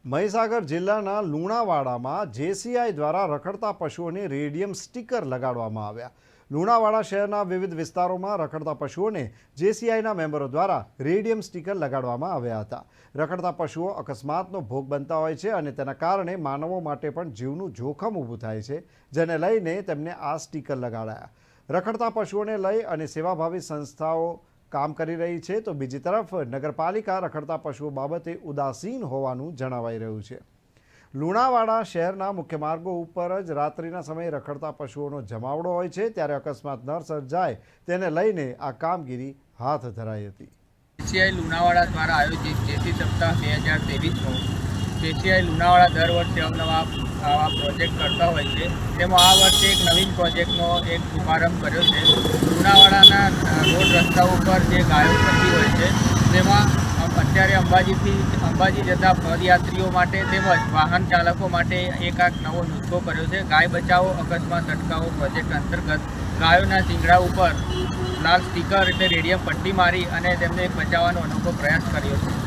મહીસાગર જિલ્લાના લુણાવાડામાં જેસીઆઈ દ્વારા રખડતા પશુઓને રેડિયમ સ્ટીકર લગાડવામાં આવ્યા। લુણાવાડા શહેરના વિવિધ વિસ્તારોમાં રખડતા પશુઓને જેસીઆઈના મેમ્બરો દ્વારા રેડિયમ સ્ટીકર લગાડવામાં આવ્યા હતા। રખડતા પશુઓ અકસ્માતનો ભોગ બનતા હોય છે અને તેના કારણે માનવો માટે પણ જીવનું જોખમ ઊભું થાય છે, જેને લઈને તેમને આ સ્ટીકર લગાડાયા। રખડતા પશુઓને લઈ અને સેવાભાવી સંસ્થાઓ કામ કરી રહી છે, તો બીજી તરફ નગરપાલિકા રખડતા પશુઓ બાબતે ઉદાસીન હોવાનું જણાવાઈ રહ્યું છે। લુણાવાડા શહેરના મુખ્ય માર્ગો ઉપર જ રાત્રિના સમયે રખડતા પશુઓનો જમાવડો હોય છે, ત્યારે અકસ્માત ન સર્જાય તેને લઈને આ કામગીરી હાથ ધરાઈ હતી। જેસીઆઈ લુણાવાડા દ્વારા આયોજિત જેસી સપ્તાહ 2023નો જેસીઆઈ લુણાવાડા દર વર્ષે અવનવા આવા પ્રોજેક્ટ કરતા હોય છે, તેમાં આ વર્ષે એક નવીન પ્રોજેક્ટનો એક શુભારંભ કર્યો છે। લુણાવાડાના રોડ રસ્તાઓ ઉપર જે ગાયો ફરતી હોય છે, તેમાં અત્યારે અંબાજી જતા પદયાત્રીઓ માટે તેમજ વાહન ચાલકો માટે એક નવો નુસ્ખો કર્યો છે। ગાય બચાવો અકસ્માત અટકાવો પ્રોજેક્ટ અંતર્ગત ગાયોના શિંગડા ઉપર લાલ સ્ટીકર એટલે રેડિયમ પટ્ટી મારી અને તેમને બચાવવાનો અનોખો પ્રયાસ કર્યો છે।